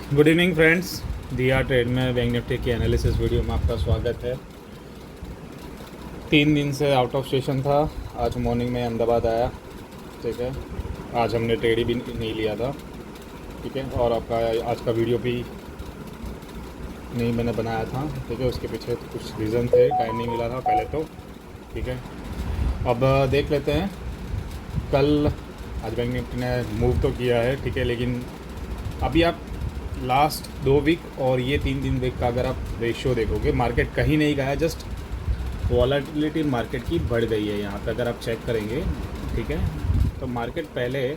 Good evening friends, दिया trade में bank Nifty की एनालिसिस वीडियो में आपका स्वागत है। 3 दिन से आउट ऑफ स्टेशन था। आज मॉर्निंग में अहमदाबाद आया। ठीक है, आज हमने ट्रेड ही भी नहीं लिया था। ठीक है, और आपका आज का वीडियो भी नहीं मैंने बनाया था। ठीक है, उसके पीछे तो कुछ रीज़न थे, टाइम नहीं मिला था पहले तो। ठीक है, अब देख लेते हैं। कल आज बैंक निफ्टी ने मूव तो किया है, ठीक है, लेकिन अभी आप लास्ट 2 वीक और ये 3 दिन वीक का अगर आप रेशियो देखोगे, मार्केट कहीं नहीं गया, जस्ट वॉलेटिलिटी मार्केट की बढ़ गई है यहाँ पे अगर आप चेक करेंगे। ठीक है, तो मार्केट पहले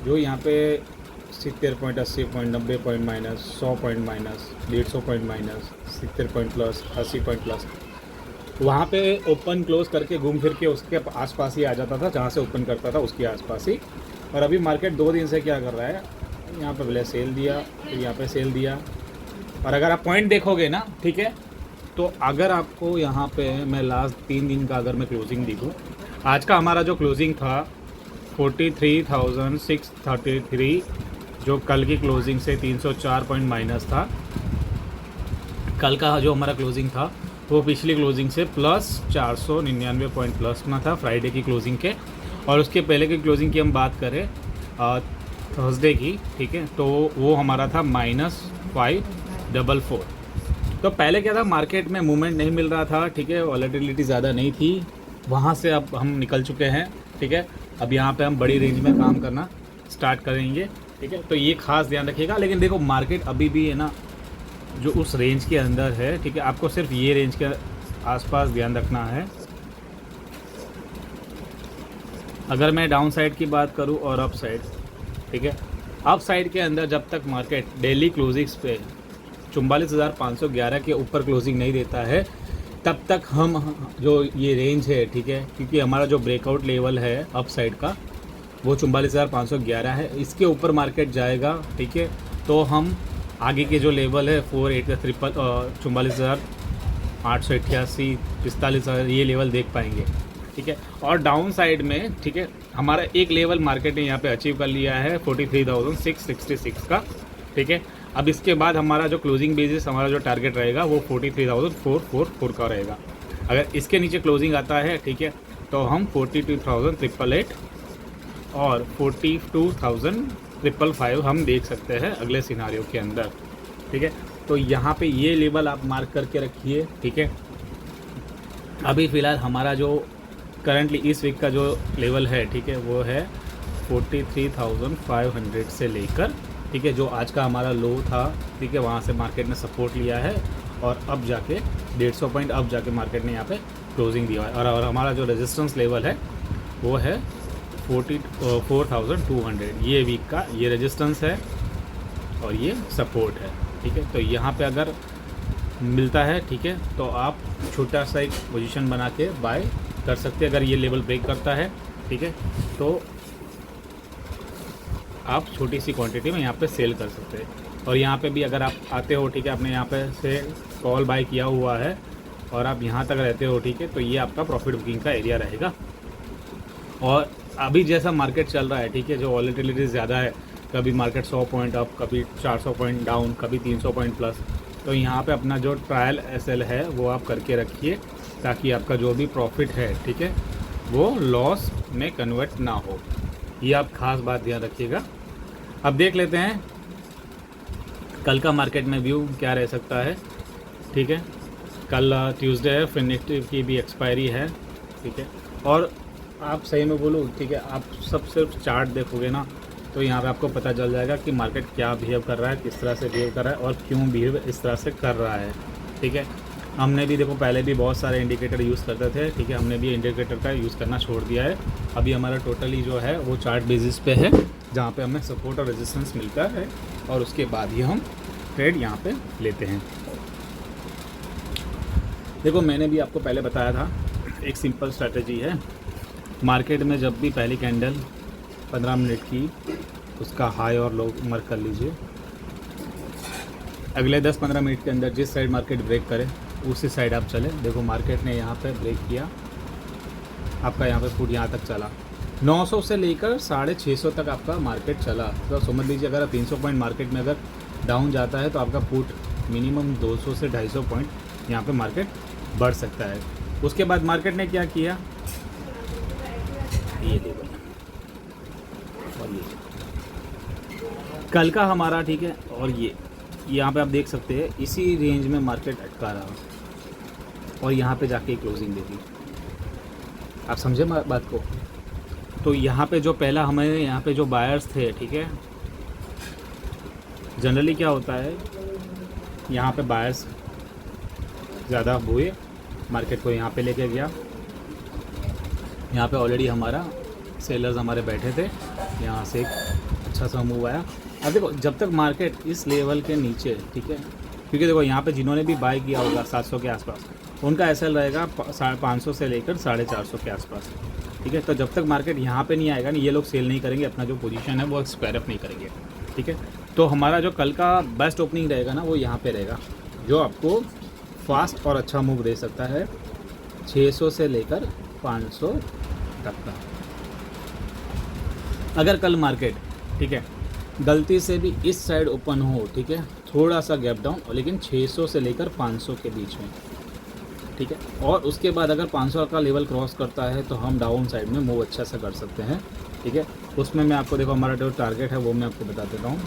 जो यहाँ पे 70 point, 80 point, 90 point minus, 100 point minus, 150 point minus, 70 point plus, 80 point plus, वहाँ पे ओपन क्लोज करके घूम फिर के उसके आसपास ही आ जाता था, जहाँ से ओपन करता था उसके आसपास ही। और अभी मार्केट 2 दिन से क्या कर रहा है, यहाँ पे पहले सेल दिया, फिर यहाँ पे सेल दिया। और अगर आप पॉइंट देखोगे ना, ठीक है, तो अगर आपको यहाँ पे मैं लास्ट 3 दिन का अगर मैं क्लोजिंग दिखूँ, आज का हमारा जो क्लोजिंग था 43,633, जो कल की क्लोजिंग से 304 पॉइंट माइनस था। कल का जो हमारा क्लोजिंग था वो पिछली क्लोजिंग से प्लस 499 पॉइंट प्लस में था फ्राइडे की क्लोजिंग के। और उसके पहले की क्लोजिंग की हम बात करें थर्सडे की, ठीक है, तो वो हमारा था -544। तो पहले क्या था, मार्केट में मूवमेंट नहीं मिल रहा था, ठीक है, वॉलेटिलिटी ज़्यादा नहीं थी, वहाँ से अब हम निकल चुके हैं। ठीक है, अब यहाँ पे हम बड़ी रेंज में काम करना स्टार्ट करेंगे। ठीक है, तो ये खास ध्यान रखिएगा। लेकिन देखो मार्केट अभी भी है ना, जो उस रेंज के अंदर है, ठीक है, आपको सिर्फ ये रेंज के आसपास ध्यान रखना है। अगर मैं डाउन साइड की बात करूँ और अप साइड, ठीक है, अप साइड के अंदर जब तक मार्केट डेली क्लोजिंग्स पे 44,511 के ऊपर क्लोजिंग नहीं देता है, तब तक हम जो ये रेंज है, ठीक है, क्योंकि हमारा जो ब्रेकआउट लेवल है अप साइड का वो 44,511 है, इसके ऊपर मार्केट जाएगा, ठीक है, तो हम आगे के जो लेवल है 44,888, 45,000 ये लेवल देख पाएंगे। ठीक है, और डाउन साइड में, ठीक है, हमारा एक लेवल मार्केट ने यहाँ पे अचीव कर लिया है 43,666 का। ठीक है, अब इसके बाद हमारा जो क्लोजिंग बेसिस हमारा जो टारगेट रहेगा वो 43,444 का रहेगा। अगर इसके नीचे क्लोजिंग आता है, ठीक है, तो हम 42,888 और 42,555 हम देख सकते हैं अगले सिनारियो के अंदर। ठीक है, तो यहाँ पे ये लेवल आप मार्क करके रखिए। ठीक है, अभी फ़िलहाल हमारा जो करंटली इस वीक का जो लेवल है, ठीक है, वो है 43,500 से लेकर, ठीक है, जो आज का हमारा लो था, ठीक है, वहाँ से मार्केट ने सपोर्ट लिया है और अब जाके 150 पॉइंट अब जाके मार्केट ने यहाँ पे क्लोजिंग दिया है। और हमारा जो रेजिस्टेंस लेवल है वो है 44,200। ये वीक का ये रेजिस्टेंस है और ये सपोर्ट है। ठीक है, तो यहाँ पे अगर मिलता है, ठीक है, तो आप छोटा सा एक पोजीशन बना के बाय कर सकते हैं। अगर ये लेवल ब्रेक करता है, ठीक है, तो आप छोटी सी क्वांटिटी में यहाँ पे सेल कर सकते हैं। और यहाँ पे भी अगर आप आते हो, ठीक है, आपने यहाँ पे से कॉल बाय किया हुआ है और आप यहाँ तक रहते हो, ठीक है, तो ये आपका प्रॉफिट बुकिंग का एरिया रहेगा। और अभी जैसा मार्केट चल रहा है, ठीक है, जो वॉलेटिलिटी ज़्यादा है, कभी मार्केट 100 पॉइंट अप, कभी 400 पॉइंट डाउन, कभी 300 पॉइंट प्लस, तो यहाँ पे अपना जो ट्रायल एसएल है वो आप करके रखिए, ताकि आपका जो भी प्रॉफिट है, ठीक है, वो लॉस में कन्वर्ट ना हो। ये आप खास बात ध्यान रखिएगा। अब देख लेते हैं कल का मार्केट में व्यू क्या रह सकता है। ठीक है, कल ट्यूसडे है, फिर निफ्टी की भी एक्सपायरी है। ठीक है, और आप सही में बोलूँ, ठीक है, आप सब सिर्फ चार्ट देखोगे ना, तो यहाँ पे आपको पता चल जाएगा कि मार्केट क्या बिहेव कर रहा है, किस तरह से बिहेव कर रहा है और क्यों बिहेव इस तरह से कर रहा है। ठीक है, हमने भी देखो पहले भी बहुत सारे इंडिकेटर यूज़ करते थे, ठीक है, हमने भी इंडिकेटर का यूज़ करना छोड़ दिया है। अभी हमारा टोटली जो है वो चार्ट बेसिस पे है, जहाँ पे हमें सपोर्ट और रेजिस्टेंस मिलता है और उसके बाद ही हम ट्रेड यहाँ पे लेते हैं। देखो मैंने भी आपको पहले बताया था, एक सिंपल स्ट्रैटेजी है। मार्केट में जब भी पहली कैंडल 15 मिनट की, उसका हाई और लो मार्क कर लीजिए। अगले 10-15 मिनट के अंदर जिस साइड मार्केट ब्रेक करे उसी साइड आप चले। देखो मार्केट ने यहाँ पे ब्रेक किया, आपका यहाँ पे फुट यहाँ तक चला, 900 से लेकर 650 तक आपका मार्केट चला। तो समझ लीजिए अगर 300 पॉइंट मार्केट में अगर डाउन जाता है तो आपका पुट मिनिमम 200 से 250 पॉइंट यहाँ पे मार्केट बढ़ सकता है। उसके बाद मार्केट ने क्या किया, ये लेवल और ये कल का हमारा, ठीक है, और ये यहाँ पे आप देख सकते हैं इसी रेंज में मार्केट अटका रहा और यहाँ पे जाके क्लोजिंग दे दी। आप समझे बात को। तो यहाँ पे जो पहला हमारे यहाँ पे जो बायर्स थे, ठीक है, जनरली क्या होता है यहाँ पे बायर्स ज़्यादा हुए, मार्केट को यहाँ पे लेके गया। यहाँ पे ऑलरेडी हमारा सेलर्स हमारे बैठे थे, यहाँ से एक अच्छा सा मूव आया। अब देखो जब तक मार्केट इस लेवल के नीचे, ठीक है, क्योंकि देखो यहाँ पे जिन्होंने भी बाय किया होगा 700 के आसपास, उनका एसएल रहेगा 550 से लेकर 450 के आसपास, ठीक है। तो जब तक मार्केट यहाँ पे नहीं आएगा नहीं, ये लोग सेल नहीं करेंगे, अपना जो पोजीशन है वो स्क्वायर अप नहीं करेंगे, ठीक है। तो हमारा जो कल का बेस्ट ओपनिंग रहेगा ना वो यहाँ पे रहेगा, जो आपको फास्ट और अच्छा मूव दे सकता है 600 से लेकर 500 तक का। अगर कल मार्केट, ठीक है, गलती से भी इस साइड ओपन हो, ठीक है, थोड़ा सा गैप डाउन, लेकिन 600 से लेकर 500 के बीच में, ठीक है, और उसके बाद अगर 500 का लेवल क्रॉस करता है तो हम डाउन साइड में मूव अच्छा सा कर सकते हैं, ठीक है। उसमें मैं आपको देखो हमारा जो टारगेट है वो मैं आपको बता देता हूँ।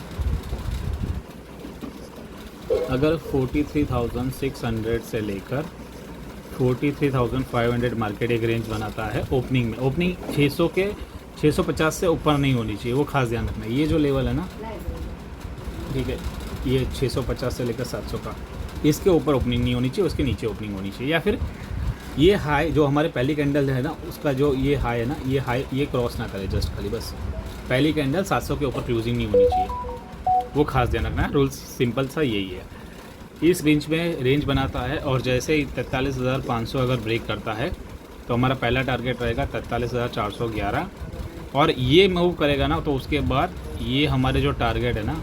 अगर 43,600 से लेकर 43,500 मार्केट एक रेंज बनाता है ओपनिंग में, ओपनिंग 600 के 650 से ऊपर नहीं होनी चाहिए, वो खास ध्यान रखना। ये जो लेवल है ना, ठीक है, ये 650 से लेकर 700 का, इसके ऊपर ओपनिंग नहीं होनी चाहिए, उसके नीचे ओपनिंग होनी चाहिए। या फिर ये हाई जो हमारे पहली कैंडल है ना, उसका जो ये हाई है ना, ये हाई ये क्रॉस ना करे, जस्ट खाली बस पहली कैंडल 700 के ऊपर क्लोजिंग नहीं होनी चाहिए, वो खास ध्यान रखना है। रूल्स सिंपल सा यही है। इस रेंज में रेंज बनाता है और जैसे ही 43,500 अगर ब्रेक करता है तो हमारा पहला टारगेट रहेगा 43,411, और ये मूव करेगा ना तो उसके बाद ये हमारे जो टारगेट है ना,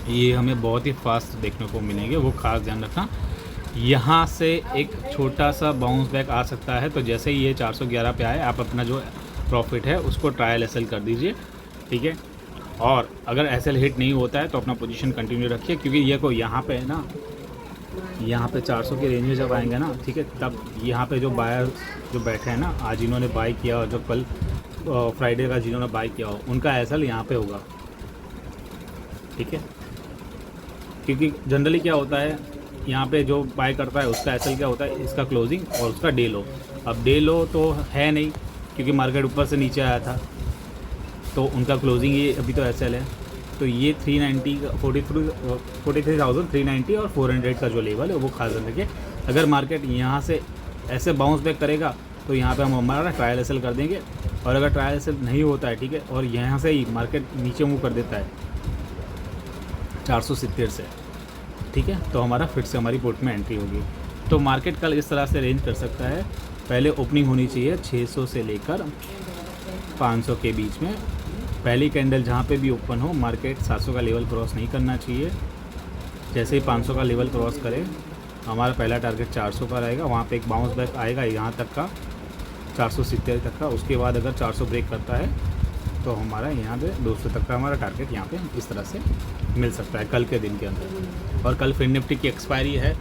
ये हमें बहुत ही फास्ट देखने को मिलेंगे, वो खास ध्यान रखना। यहाँ से एक छोटा सा बाउंस बैक आ सकता है, तो जैसे ही ये 411 पे आए आप अपना जो प्रॉफिट है उसको ट्रायल एसएल कर दीजिए, ठीक है। और अगर एसएल हिट नहीं होता है तो अपना पोजीशन कंटिन्यू रखिए, क्योंकि ये को यहाँ पे है ना, यहाँ पे 400 के रेंज में जब आएंगे ना, ठीक है, तब यहाँ पे जो बायर जो बैठे हैं ना, आज इन्होंने बाई किया और जो कल फ्राइडे का जिन्होंने बाई किया हो, उनका एसएल यहाँ पे होगा, ठीक है। क्योंकि जनरली क्या होता है यहाँ पे जो बाय करता है उसका एसएल क्या होता है, इसका क्लोजिंग और उसका डे लो। अब डे लो तो है नहीं, क्योंकि मार्केट ऊपर से नीचे आया था, तो उनका क्लोजिंग ये अभी तो एसएल है। तो ये 390 43,390 और 400 का जो लेवल है वो खास ध्यान रखिए। अगर मार्केट यहाँ से ऐसे बाउंस बैक करेगा तो यहाँ पे हम हमारा ट्रायल एसएल कर देंगे, और अगर ट्रायल एसएल नहीं होता है, ठीक है, और यहाँ से ही मार्केट नीचे मूव कर देता है 470 से, ठीक है, तो हमारा फिर से हमारी पोर्ट में एंट्री होगी। तो मार्केट कल इस तरह से रेंज कर सकता है। पहले ओपनिंग होनी चाहिए 600 से लेकर 500 के बीच में। पहली कैंडल जहाँ पे भी ओपन हो, मार्केट 700 का लेवल क्रॉस नहीं करना चाहिए। जैसे ही 500 का लेवल क्रॉस करे, हमारा पहला टारगेट 400 का रहेगा, वहाँ पे एक बाउंस बैक आएगा यहाँ तक का 470 तक का। उसके बाद अगर 400 ब्रेक करता है तो हमारा यहाँ पे 200 तक का हमारा टारगेट यहाँ पे इस तरह से मिल सकता है कल के दिन के अंदर। और कल फिर निफ्टी की एक्सपायरी है,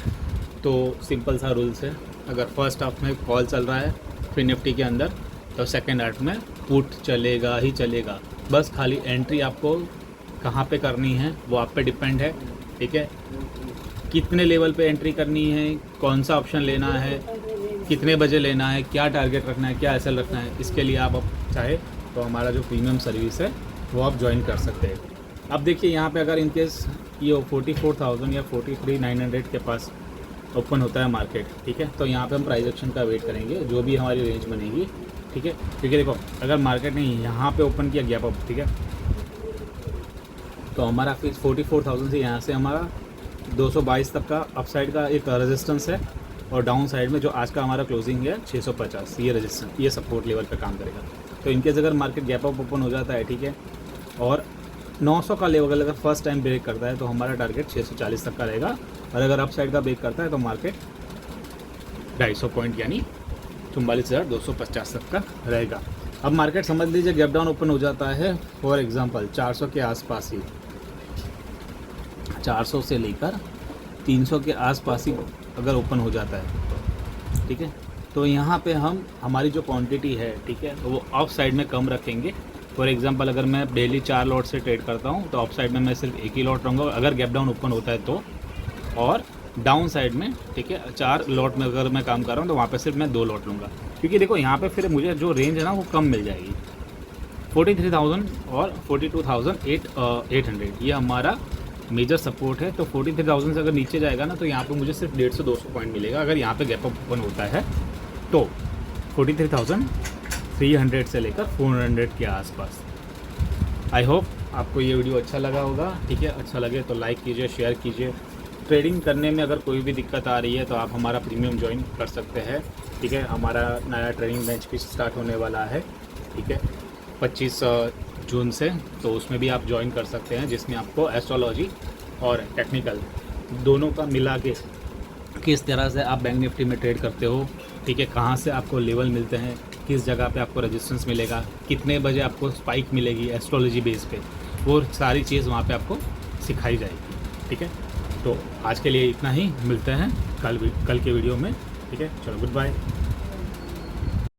तो सिंपल सा रूल्स है, अगर फर्स्ट हाफ में कॉल चल रहा है फिर निफ्टी के अंदर, तो सेकेंड हाफ में पुट चलेगा ही चलेगा। बस खाली एंट्री आपको कहाँ पे करनी है वो आप पे डिपेंड है, ठीक है। कितने लेवल पे एंट्री करनी है, कौन सा ऑप्शन लेना है, कितने बजे लेना है, क्या टारगेट रखना है, क्या एसएल रखना है, इसके लिए आप चाहे तो हमारा जो प्रीमियम सर्विस है वो आप ज्वाइन कर सकते हैं। अब देखिए यहाँ पे अगर इनकेस ये 44,000 या 43,900 के पास ओपन होता है मार्केट, ठीक है, तो यहाँ पे हम प्राइस एक्शन का वेट करेंगे, जो भी हमारी रेंज बनेगी, ठीक है। क्योंकि देखो अगर मार्केट ने यहाँ पे ओपन किया गैप अप, ठीक है, तो हमारा फिर 44,000 से यहाँ से हमारा 222 तक का अपसाइड का एक रेजिस्टेंस है, और डाउन साइड में जो आज का हमारा क्लोजिंग है 650, ये रेजिस्टेंस, ये सपोर्ट लेवल पे काम करेगा। तो इनकेस अगर मार्केट गैप अप ओपन हो जाता है, ठीक है, और 900 का लेवल अगर फर्स्ट टाइम ब्रेक करता है तो हमारा टारगेट 640 तक का रहेगा, और अगर अप साइड का ब्रेक करता है तो मार्केट 250 पॉइंट यानी 44,250 तक का रहेगा। अब मार्केट समझ लीजिए गैप डाउन ओपन हो जाता है फॉर एग्जांपल 400 के आसपास ही, 400 से लेकर 300 के आसपास ही अगर ओपन हो जाता है, ठीक है, तो यहाँ पे हम हमारी जो क्वांटिटी है, ठीक है, वो ऑफ साइड में कम रखेंगे। फॉर एग्जांपल अगर मैं डेली 4 लॉट से ट्रेड करता हूँ तो ऑफ साइड में मैं सिर्फ एक ही लॉट रहूँगा अगर गैप डाउन ओपन होता है तो, और डाउन साइड में, ठीक है, 4 लॉट में अगर मैं काम कर रहा हूँ तो वहाँ पे सिर्फ मैं 2 लॉट लूँगा, क्योंकि देखो यहाँ पे फिर मुझे जो रेंज है ना वो कम मिल जाएगी। 43,000 और 42,800 ये हमारा मेजर सपोर्ट है। तो 43,000 से अगर नीचे जाएगा ना तो यहाँ पे मुझे सिर्फ 150-200 पॉइंट मिलेगा अगर यहाँ पे गैप अप ओपन होता है तो 43,300 से लेकर 400 के आसपास। आई होप आपको ये वीडियो अच्छा लगा होगा, ठीक है, अच्छा लगे तो लाइक कीजिए, शेयर कीजिए। ट्रेडिंग करने में अगर कोई भी दिक्कत आ रही है तो आप हमारा प्रीमियम ज्वाइन कर सकते हैं, ठीक है। हमारा नया ट्रेडिंग बेंच भी स्टार्ट होने वाला है, ठीक है, 25 जून से, तो उसमें भी आप ज्वाइन कर सकते हैं, जिसमें आपको एस्ट्रोलॉजी और टेक्निकल दोनों का मिला के किस तरह से आप बैंक निफ्टी में ट्रेड करते हो, ठीक है, कहाँ से आपको लेवल मिलते हैं, किस जगह पे आपको रेजिस्टेंस मिलेगा, कितने बजे आपको स्पाइक मिलेगी एस्ट्रोलॉजी बेस पे, वो सारी चीज़ वहाँ पे आपको सिखाई जाएगी, ठीक है। तो आज के लिए इतना ही, मिलते हैं कल के वीडियो में, ठीक है, चलो गुड बाय।